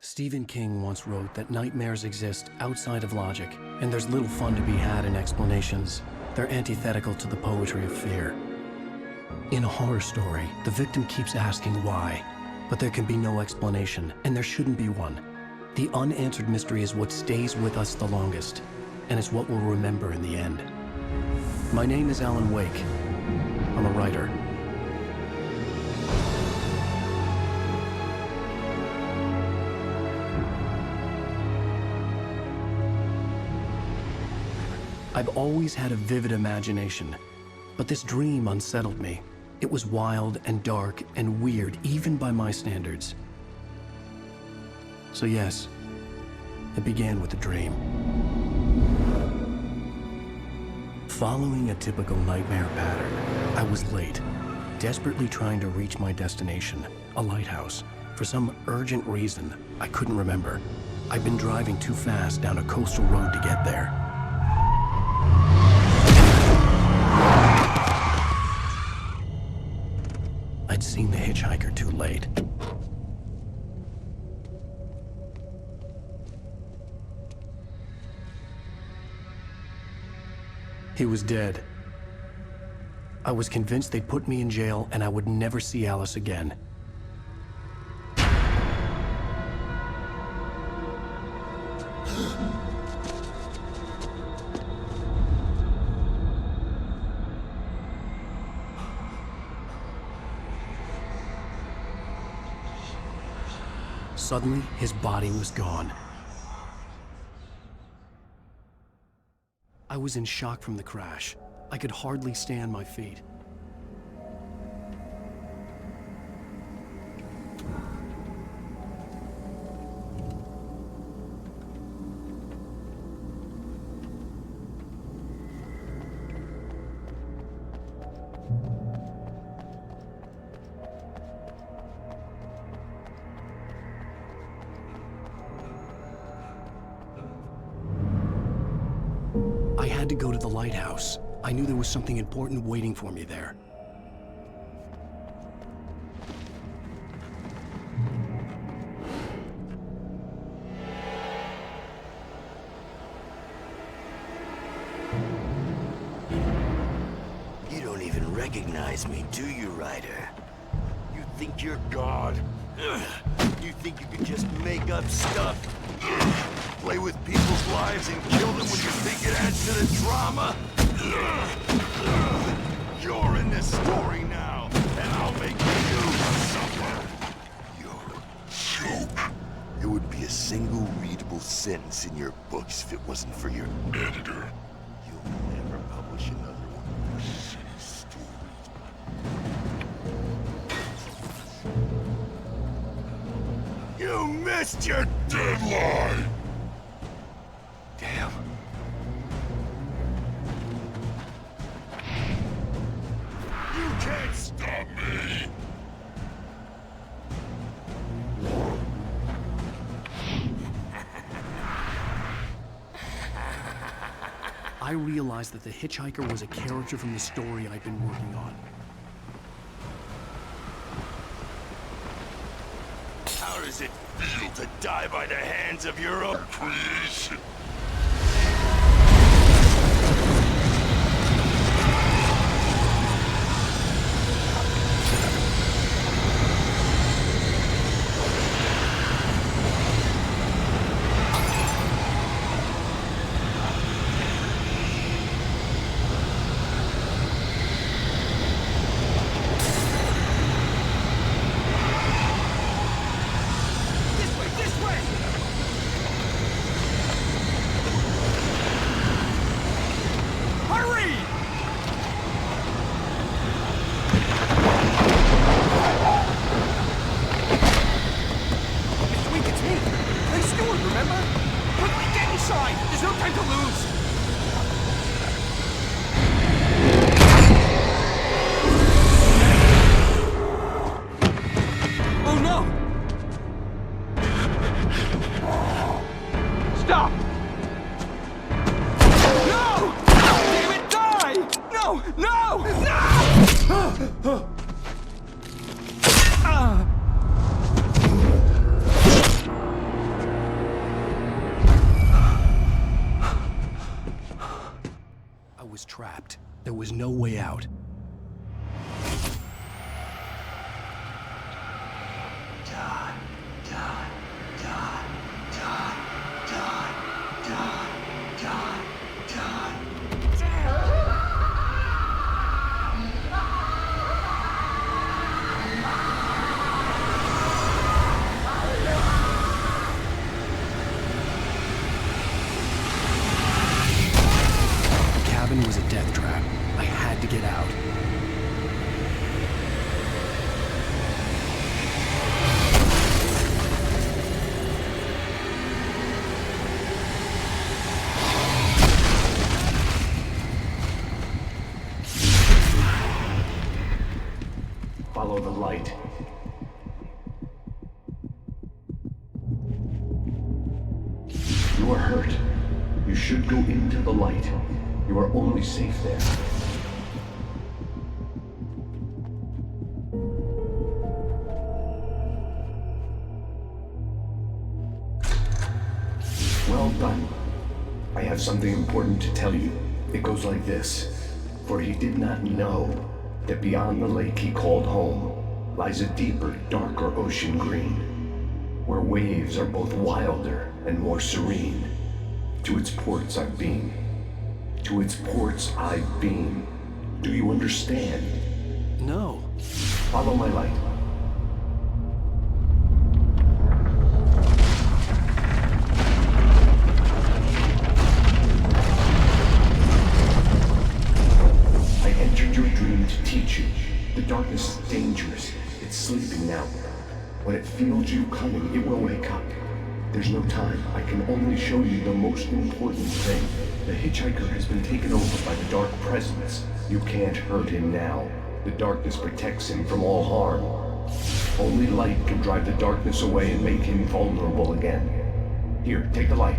Stephen King once wrote that nightmares exist outside of logic, and there's little fun to be had in explanations. They're antithetical to the poetry of fear. In a horror story, the victim keeps asking why, but there can be no explanation, and there shouldn't be one. The unanswered mystery is what stays with us the longest, and it's what we'll remember in the end. My name is Alan Wake. I'm a writer. I've always had a vivid imagination, but this dream unsettled me. It was wild and dark and weird, even by my standards. So yes, it began with a dream. Following a typical nightmare pattern, I was late, desperately trying to reach my destination, a lighthouse. For some urgent reason, I couldn't remember. I'd been driving too fast down a coastal road to get there. I'd seen the hitchhiker too late. He was dead. I was convinced they'd put me in jail and I would never see Alice again. Suddenly, his body was gone. I was in shock from the crash. I could hardly stay on my feet. I had to go to the lighthouse. I knew there was something important waiting for me there. You don't even recognize me, do you, Ryder? You think you're God? You think you can just make up stuff? Play with people's lives and kill them when you think it adds to the drama? You're in this story now, and I'll make you suffer. Your joke. There would be a single readable sentence in your books if it wasn't for your editor. You'll never publish another one of your shitty stories. You missed your deadline! Damn. You can't stop me! I realized that the hitchhiker was a character from the story I'd been working on. How does it feel to die by the hands of your own creation? There was no way out. Was a death trap. I had to get out. Follow the light. You are hurt. You should go into the light. You are only safe there. Well done. I have something important to tell you. It goes like this. For he did not know that beyond the lake he called home lies a deeper, darker ocean green, where waves are both wilder and more serene. To its ports I've been. To its ports I've been. Do you understand? No. Follow my light. I entered your dream to teach you. The darkness is dangerous. It's sleeping now. When it feels you coming, it will wake up. There's no time. I can only show you the most important thing. The hitchhiker has been taken over by the dark presence. You can't hurt him now. The darkness protects him from all harm. Only light can drive the darkness away and make him vulnerable again. Here, take the light.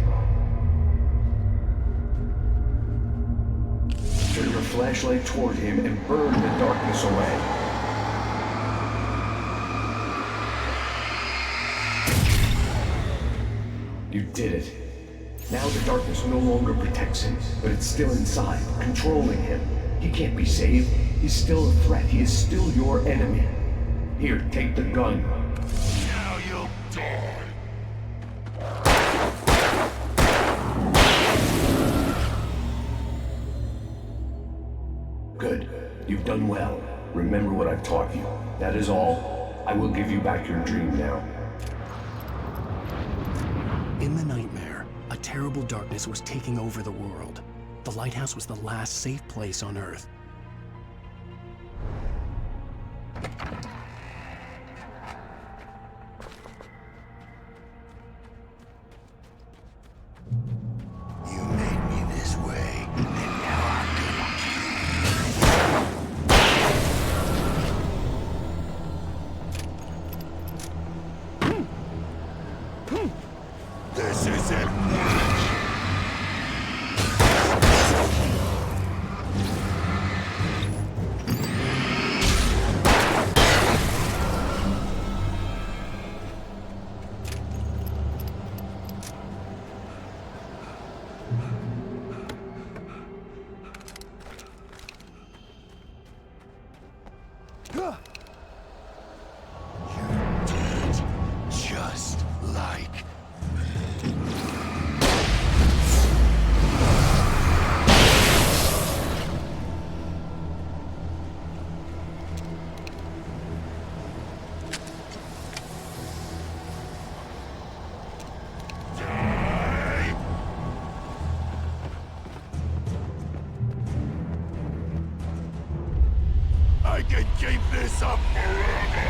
Turn your flashlight toward him and burn the darkness away. You did it. Now the darkness no longer protects him, but it's still inside, controlling him. He can't be saved. He's still a threat. He is still your enemy. Here, take the gun. Now you'll die. Good. You've done well. Remember what I've taught you. That is all. I will give you back your dream now. In the nightmare, a terrible darkness was taking over the world. The lighthouse was the last safe place on Earth. You made me this way, and now I'm gonna kill you. This isn't work. You did just like me. Die. I can keep this up forever!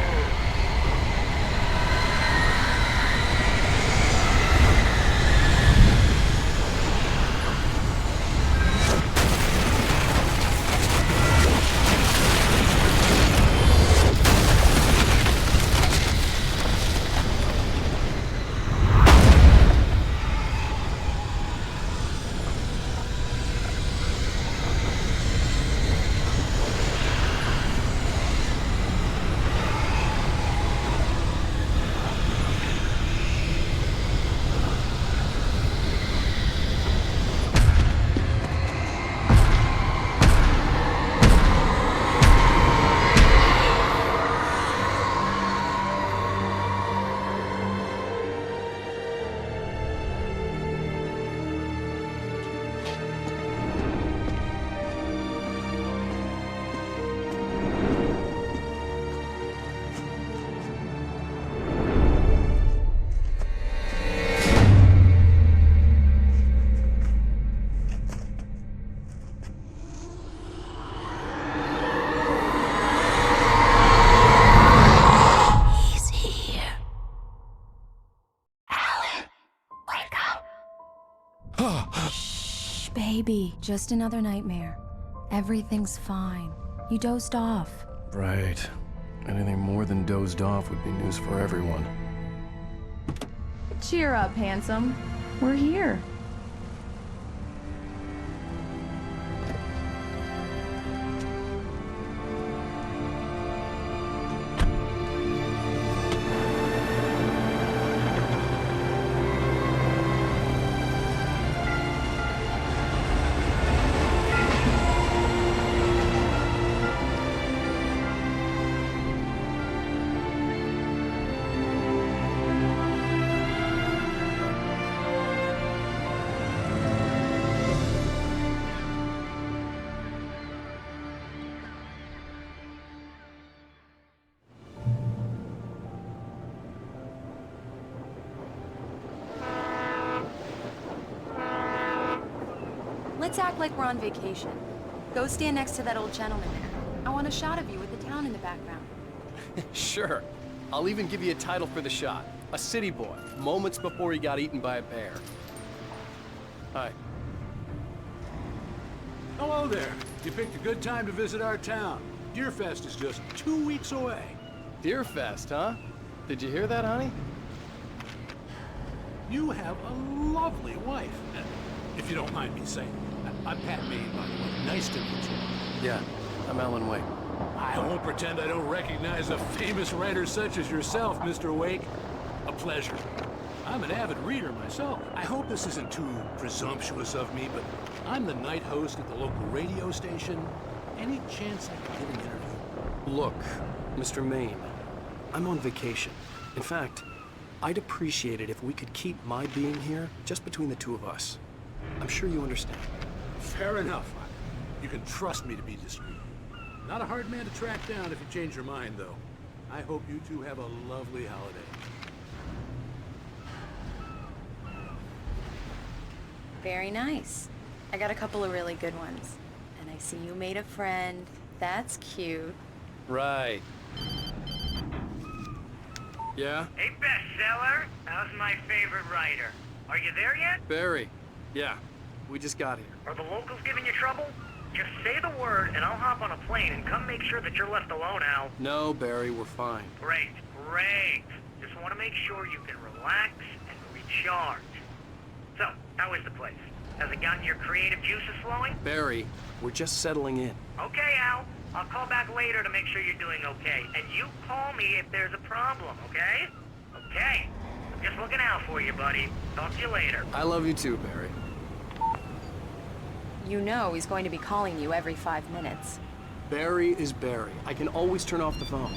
Baby, just another nightmare. Everything's fine. You dozed off. Right. Anything more than dozed off would be news for everyone. Cheer up, handsome. We're here. Let's act like we're on vacation. Go stand next to that old gentleman there. I want a shot of you with the town in the background. Sure. I'll even give you a title for the shot. A city boy, moments before he got eaten by a bear. Hi. Hello there. You picked a good time to visit our town. Deerfest is just 2 weeks away. Deerfest, huh? Did you hear that, honey? You have a lovely wife. If you don't mind me saying. I'm Pat Maine, by the way. Nice to meet you. Yeah, I'm Alan Wake. I won't pretend I don't recognize a famous writer such as yourself, Mr. Wake. A pleasure. I'm an avid reader myself. I hope this isn't too presumptuous of me, but I'm the night host at the local radio station. Any chance I could get an interview? Look, Mr. Maine, I'm on vacation. In fact, I'd appreciate it if we could keep my being here just between the two of us. I'm sure you understand. Fair enough. You can trust me to be discreet. Not a hard man to track down if you change your mind, though. I hope you two have a lovely holiday. Very nice. I got a couple of really good ones. And I see you made a friend. That's cute. Right. Yeah? Hey, bestseller. How's my favorite writer? Are you there yet? Barry. Yeah, we just got here. Are the locals giving you trouble? Just say the word and I'll hop on a plane and come make sure that you're left alone, Al. No, Barry, we're fine. Great, great. Just want to make sure you can relax and recharge. So, how is the place? Has it gotten your creative juices flowing? Barry, we're just settling in. Okay, Al. I'll call back later to make sure you're doing okay. And you call me if there's a problem, okay? Okay. I'm just looking out for you, buddy. Talk to you later. I love you too, Barry. You know he's going to be calling you every 5 minutes. Barry is Barry. I can always turn off the phone.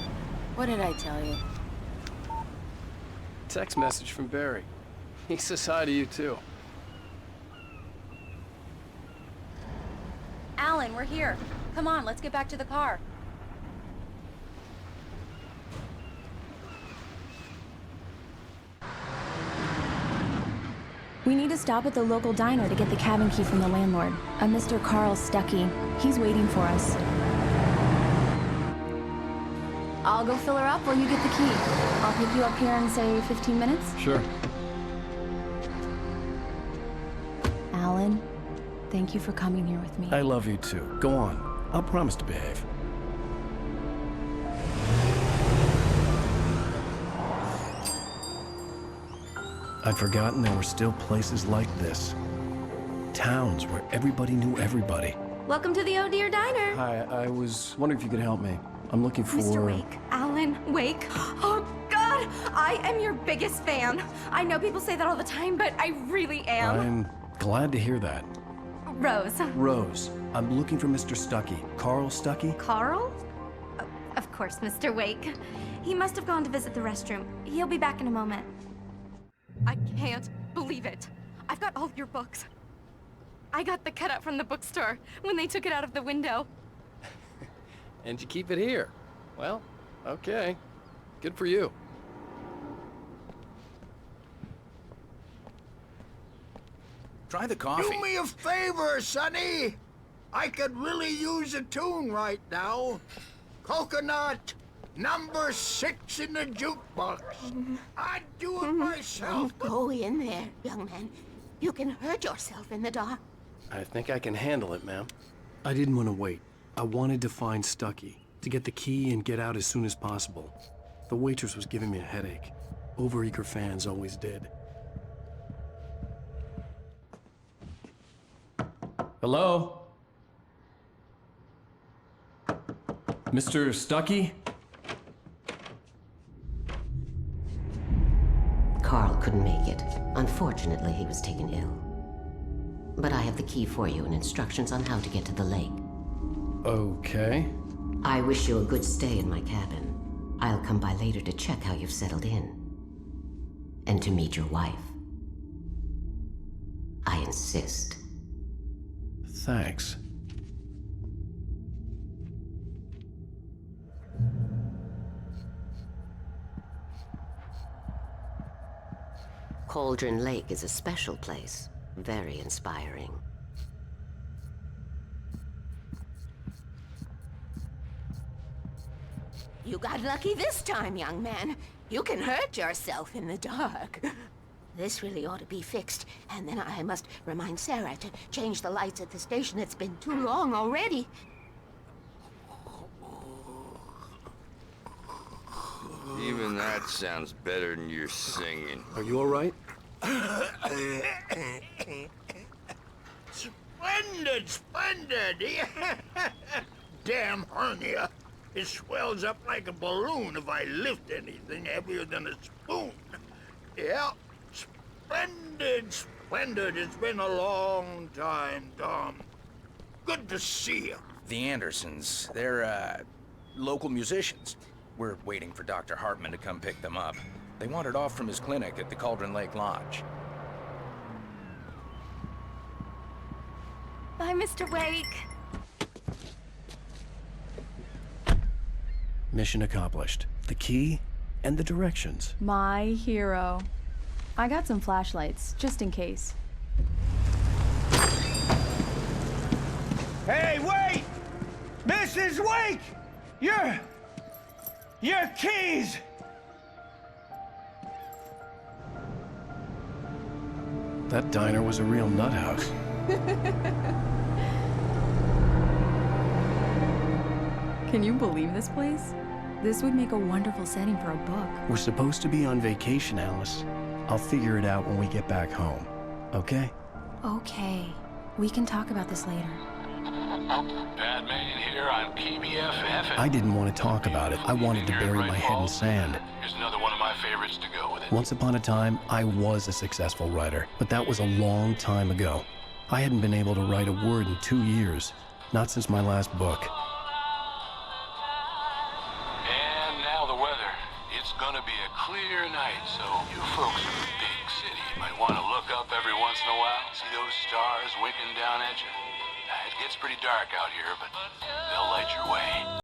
What did I tell you? Text message from Barry. He says hi to you too. Alan, we're here. Come on, let's get back to the car. We need to stop at the local diner to get the cabin key from the landlord, a Mr. Carl Stuckey. He's waiting for us. I'll go fill her up while you get the key. I'll pick you up here in, say, 15 minutes? Sure. Alan, thank you for coming here with me. I love you too. Go on. I'll promise to behave. I'd forgotten there were still places like this. Towns where everybody knew everybody. Welcome to the Oh Dear Diner. Hi, I was wondering if you could help me. I'm looking for... Mr. Wake. Alan Wake. Oh, God! I am your biggest fan. I know people say that all the time, but I really am. I'm glad to hear that. Rose. Rose, I'm looking for Mr. Stuckey. Carl Stuckey? Carl? Of course, Mr. Wake. He must have gone to visit the restroom. He'll be back in a moment. I can't believe it. I've got all your books. I got the cutout from the bookstore when they took it out of the window. And you keep it here. Well, okay. Good for you. Try the coffee. Do me a favor, Sonny. I could really use a tune right now. Coconut, number 6 in the jukebox. I'd do it myself. Don't go in there, young man. You can hurt yourself in the dark. I think I can handle it, ma'am. I didn't want to wait. I wanted to find Stucky, to get the key and get out as soon as possible. The waitress was giving me a headache. Overeager fans always did. Hello? Mr. Stucky? Carl couldn't make it. Unfortunately, he was taken ill. But I have the key for you and instructions on how to get to the lake. Okay. I wish you a good stay in my cabin. I'll come by later to check how you've settled in. And to meet your wife. I insist. Thanks. Cauldron Lake is a special place. Very inspiring. You got lucky this time, young man. You can hurt yourself in the dark. This really ought to be fixed, and then I must remind Sarah to change the lights at the station. It's been too long already. Even that sounds better than your singing. Are you all right? Splendid, splendid! Damn hernia. It swells up like a balloon if I lift anything heavier than a spoon. Yeah, splendid, splendid. It's been a long time, Tom. Good to see you. The Andersons, they're, local musicians. We're waiting for Dr. Hartman to come pick them up. They wandered off from his clinic at the Cauldron Lake Lodge. Bye, Mr. Wake. Mission accomplished. The key and the directions. My hero. I got some flashlights, just in case. Hey, wait! Mrs. Wake! Your keys! That diner was a real nut house. Can you believe this place? This would make a wonderful setting for a book. We're supposed to be on vacation, Alice. I'll figure it out when we get back home. Okay? Okay. We can talk about this later. Batman here on PBF. I didn't want to talk about it. I wanted to bury my head in sand. Here's another one of my favorites to go with it. Once upon a time, I was a successful writer, but that was a long time ago. I hadn't been able to write a word in 2 years, not since my last book. And now the weather. It's gonna be a clear night, so you folks in the big city might want to look up every once in a while, see those stars winking down at you. It gets pretty dark out here, but they'll light your way.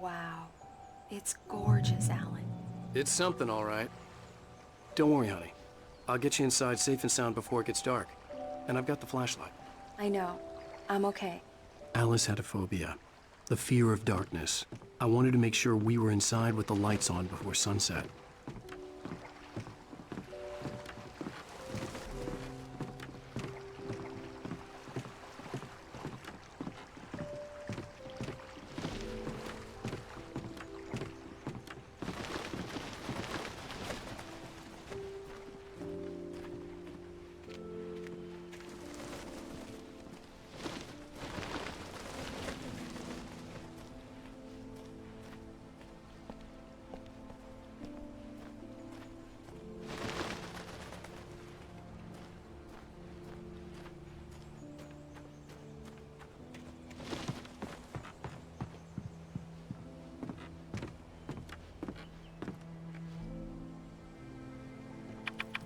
Wow. It's gorgeous, Alan. It's something, all right. Don't worry, honey. I'll get you inside safe and sound before it gets dark. And I've got the flashlight. I know. I'm okay. Alice had a phobia. The fear of darkness. I wanted to make sure we were inside with the lights on before sunset.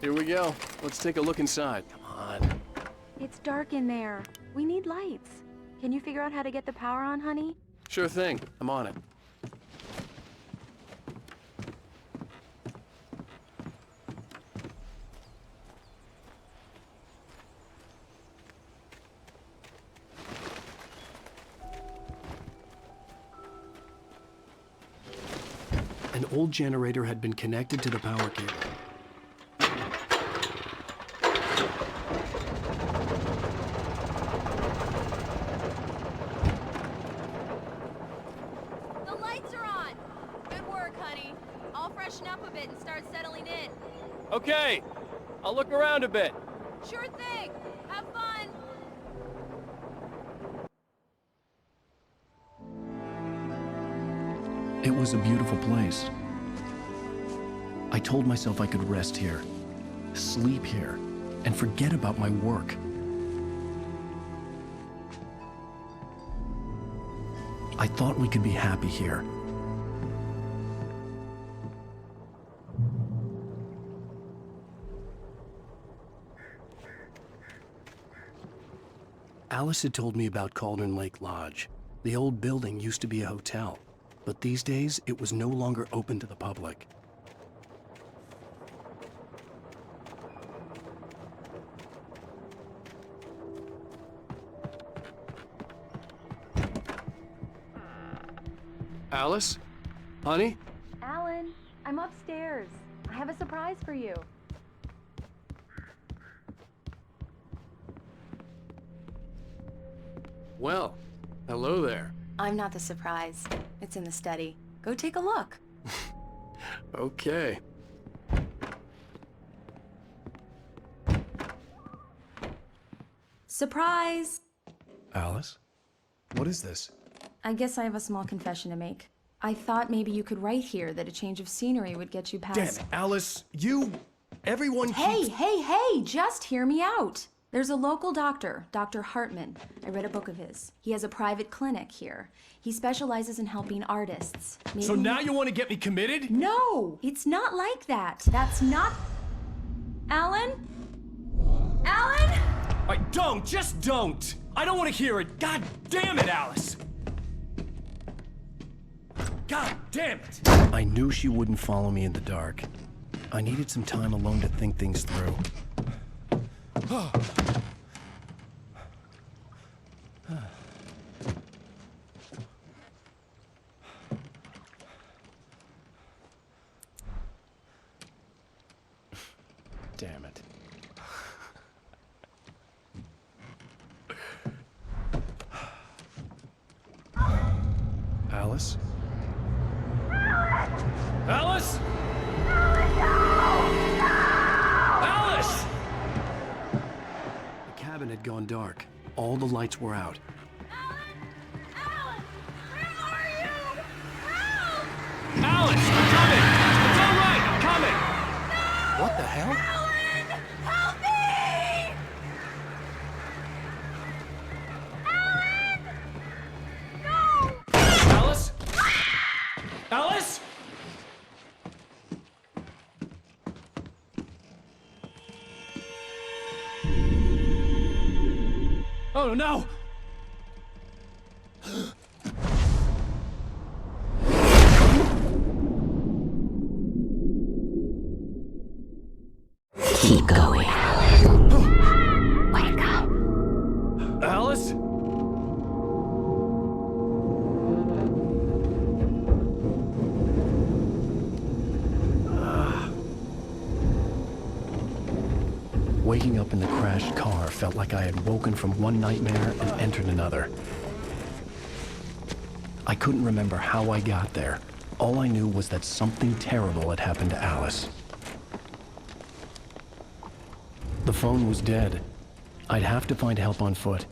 Here we go. Let's take a look inside. Come on. It's dark in there. We need lights. Can you figure out how to get the power on, honey? Sure thing. I'm on it. An old generator had been connected to the power cable. The lights are on! Good work, honey. I'll freshen up a bit and start settling in. Okay, I'll look around a bit. Sure thing! Have fun! It was a beautiful place. I told myself I could rest here, sleep here, and forget about my work. I thought we could be happy here. Alice had told me about Cauldron Lake Lodge. The old building used to be a hotel, but these days it was no longer open to the public. Alice? Honey? Alan, I'm upstairs. I have a surprise for you. Well, hello there. I'm not the surprise. It's in the study. Go take a look. Okay. Surprise! Alice? What is this? I guess I have a small confession to make. I thought maybe you could write here that a change of scenery would get you past... Damn it, Alice! Everyone keeps... Hey, just hear me out! There's a local doctor, Dr. Hartman. I read a book of his. He has a private clinic here. He specializes in helping artists. So now you want to get me committed? No! It's not like that. That's not... Alan? Alan? Just don't! I don't want to hear it! God damn it, Alice! God damn it! I knew she wouldn't follow me in the dark. I needed some time alone to think things through. Damn it. Alice? Alice? Alice! The cabin had gone dark. All the lights were out. Alice, I'm coming! It's all right, I'm coming! What the hell? Help me! Alice? Alice? Oh no! Keep going. Wake up. Alice? Waking up in the crashed car felt like I had woken from one nightmare and entered another. I couldn't remember how I got there. All I knew was that something terrible had happened to Alice. The phone was dead. I'd have to find help on foot.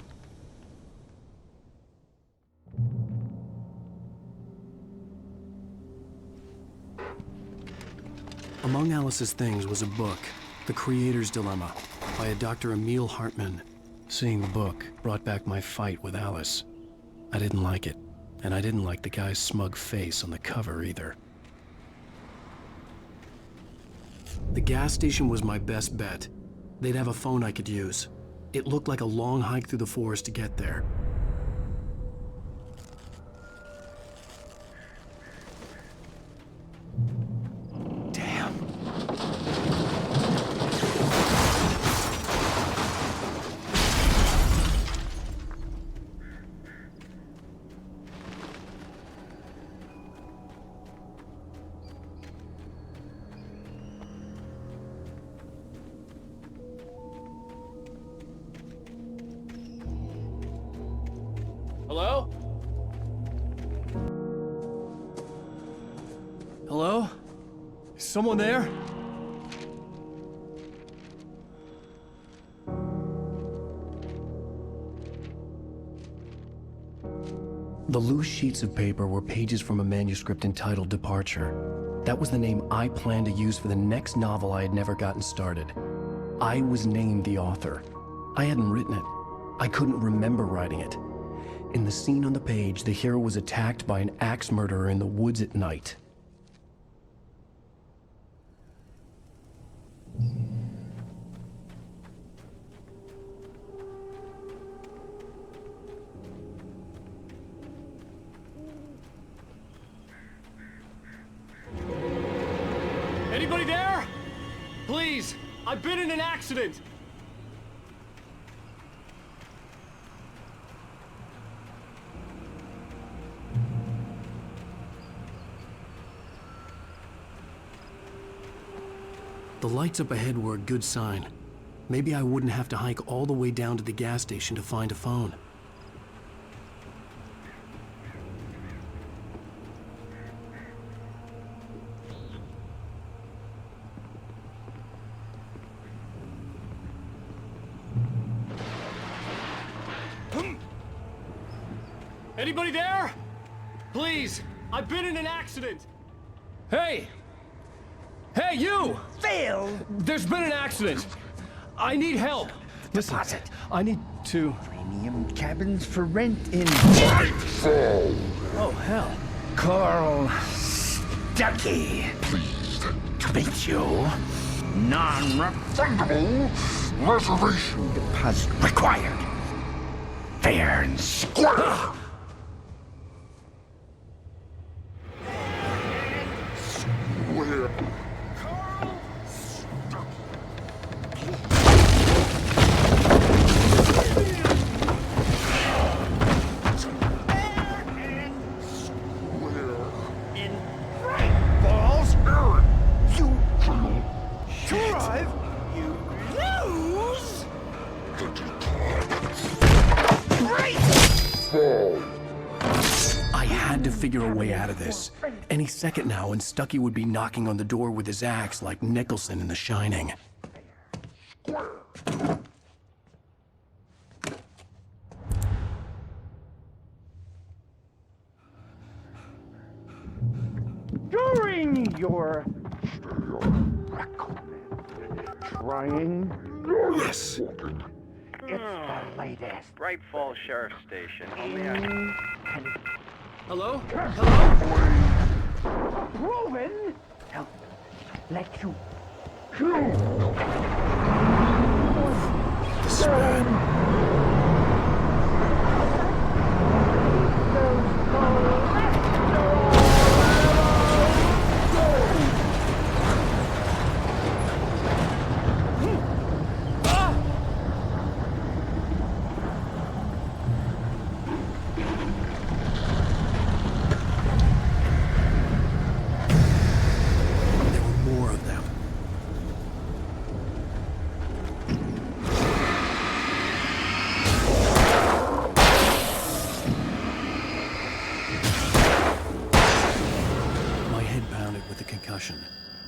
Among Alice's things was a book, The Creator's Dilemma, by a Dr. Emil Hartman. Seeing the book brought back my fight with Alice. I didn't like it, and I didn't like the guy's smug face on the cover either. The gas station was my best bet. They'd have a phone I could use. It looked like a long hike through the forest to get there. Damn. Hello? Is someone there? The loose sheets of paper were pages from a manuscript entitled Departure. That was the name I planned to use for the next novel I had never gotten started. I was named the author. I hadn't written it. I couldn't remember writing it. In the scene on the page, the hero was attacked by an axe murderer in the woods at night. Anybody there? Please, I've been in an accident. The lights up ahead were a good sign. Maybe I wouldn't have to hike all the way down to the gas station to find a phone. Anybody there? Please, I've been in an accident. Hey! Hey, you! Phil! There's been an accident. I need help. Listen, I need to... Premium cabins for rent in... Nightfall! Oh, hell. Carl Stuckey. Pleased To meet you. non-refundable reservation Deposit required. Fair and square! Square. in Bright Balls. Aaron, you Drive. You lose. fall. I had to figure a way out of this. Any second now, and Stuckey would be knocking on the door with his axe like Nicholson in The Shining. During your trying. Yes. It's the latest. Bright Falls Sheriff Station. Only Hello? Proven. Help. Let you. This is bad. There were more of them. My head pounded with the concussion.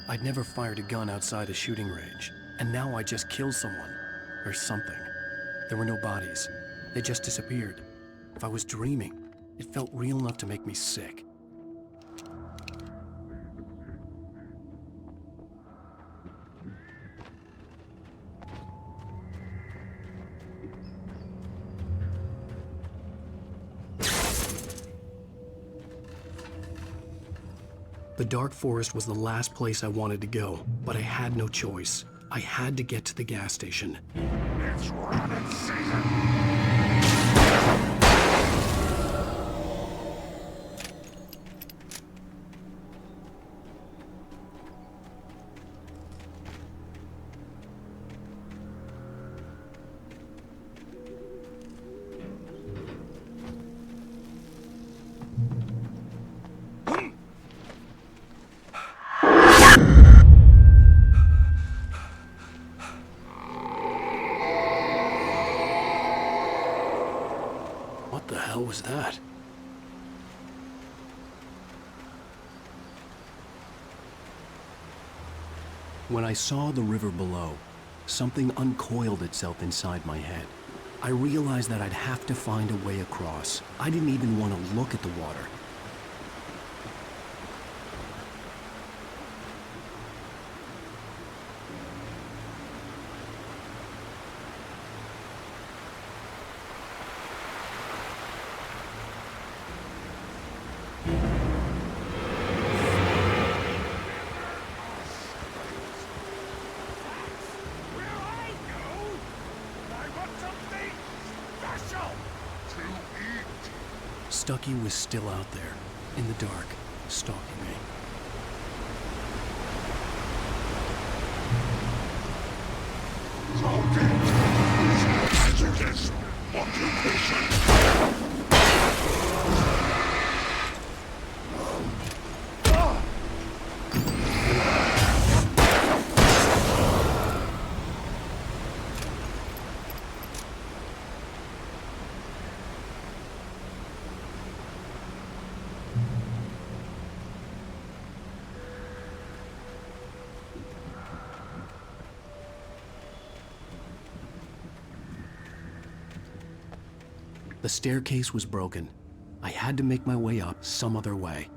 I'd never fired a gun outside a shooting range, and now I just killed someone. Or something. There were no bodies. They just disappeared. If I was dreaming, it felt real enough to make me sick. The dark forest was the last place I wanted to go, but I had no choice. I had to get to the gas station. It's running season. When I saw the river below, something uncoiled itself inside my head. I realized that I'd have to find a way across. I didn't even want to look at the water. Stucky was still out there, in the dark, stalking me. Hazardous occupation. The staircase was broken. I had to make my way up some other way.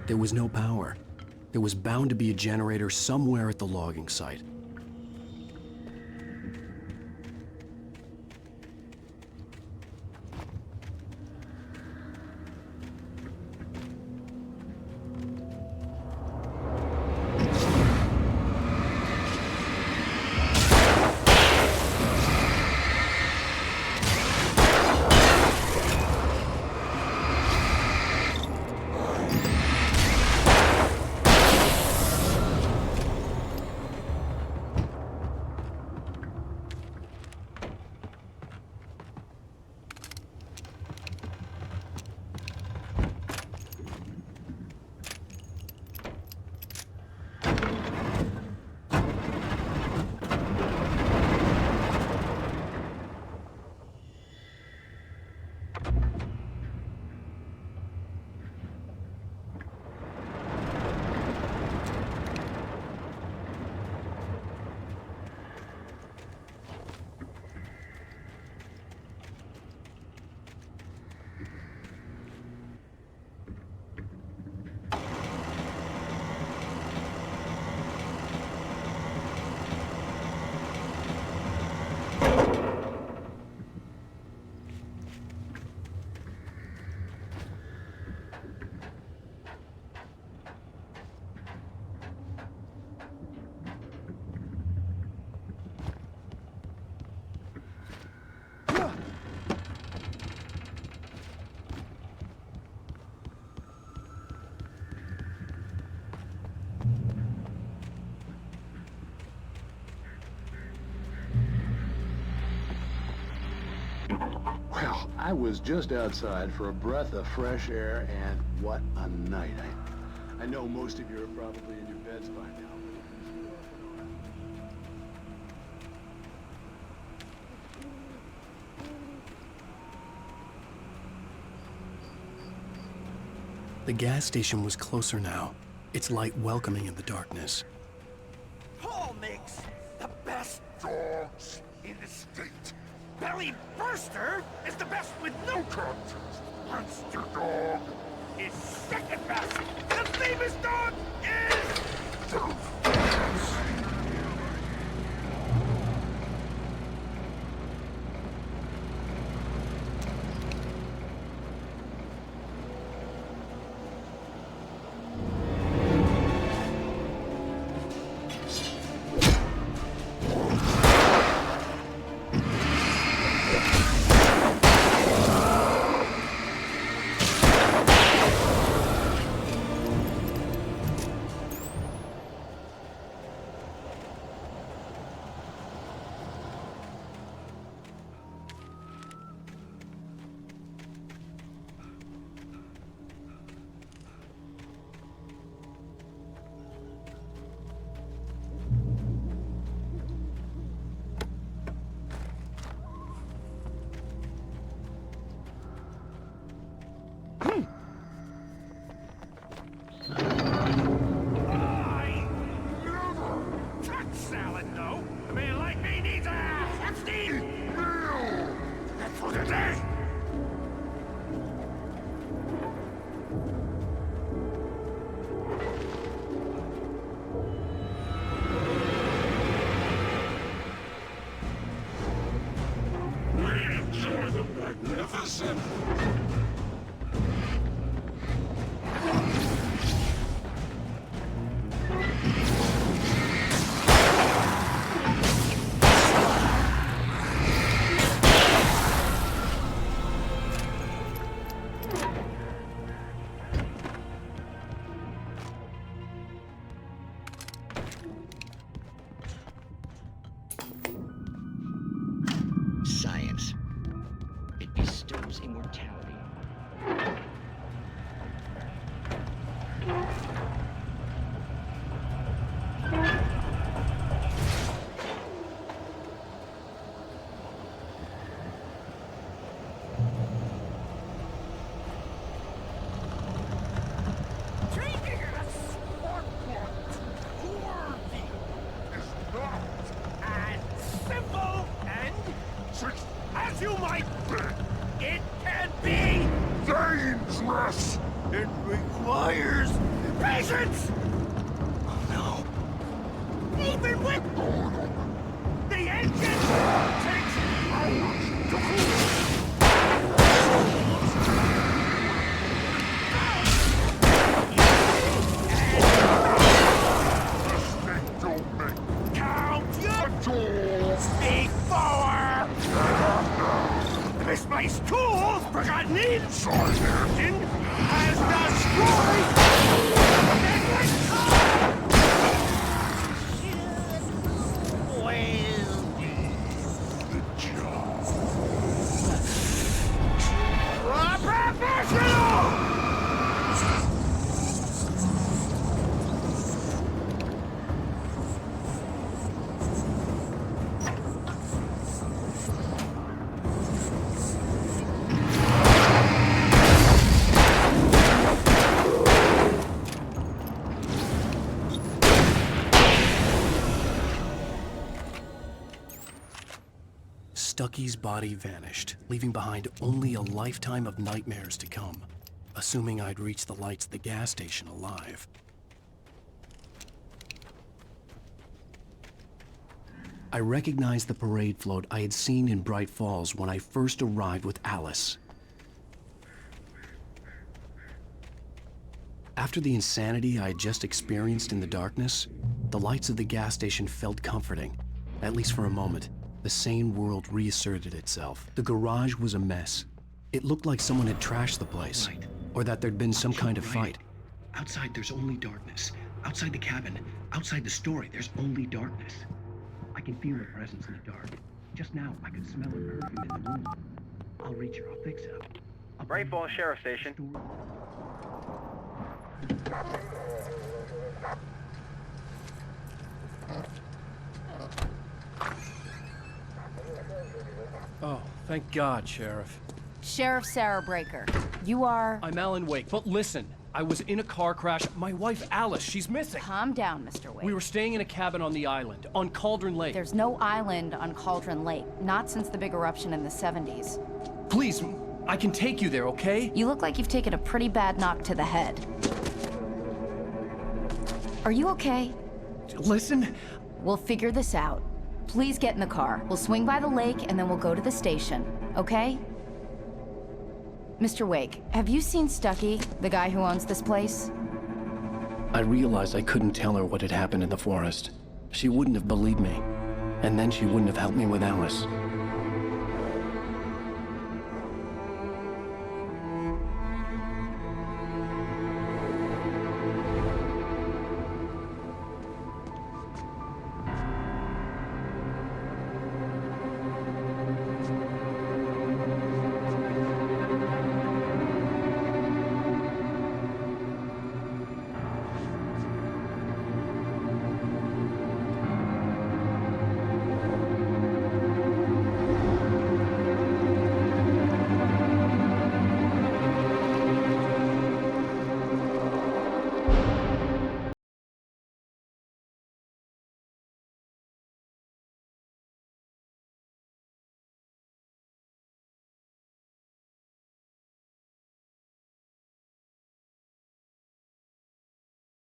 There was no power. There was bound to be a generator somewhere at the logging site. Well, I was just outside for a breath of fresh air, and what a night. I know most of you are probably in your beds by now. The gas station was closer now, its light welcoming in the darkness. Paul makes the best dogs in the state. Belly Burster is the best with no contest. Monster Dog is second best. The famous dog is... As simple and as you might think, it can be dangerous. It requires patience. Oh no! Even with the engine takes hours to cool. Before! Misplaced tools forgotten inside their engine has destroyed Stucky's body vanished, leaving behind only a lifetime of nightmares to come, assuming I'd reach the lights at the gas station alive. I recognized the parade float I had seen in Bright Falls when I first arrived with Alice. After the insanity I had just experienced in the darkness, the lights of the gas station felt comforting, at least for a moment. The sane world reasserted itself. The garage was a mess. It looked like someone had trashed the place, or that there'd been some kind of fight. Outside, there's only darkness. Outside the cabin, outside the story, there's only darkness. I can feel her presence in the dark. Just now, I could smell her perfume in the room. I'll reach her. I'll fix it. Bright Falls Sheriff Station. Oh, thank God, Sheriff. Sheriff Sarah Breaker. You are... I'm Alan Wake, but listen. I was in a car crash. My wife, Alice, she's missing. Calm down, Mr. Wake. We were staying in a cabin on the island, on Cauldron Lake. There's no island on Cauldron Lake. Not since the big eruption in the 70s. Please, I can take you there, okay? You look like you've taken a pretty bad knock to the head. Are you okay? Listen. We'll figure this out. Please get in the car. We'll swing by the lake and then we'll go to the station, okay? Mr. Wake, have you seen Stucky, the guy who owns this place? I realized I couldn't tell her what had happened in the forest. She wouldn't have believed me. And then she wouldn't have helped me with Alice.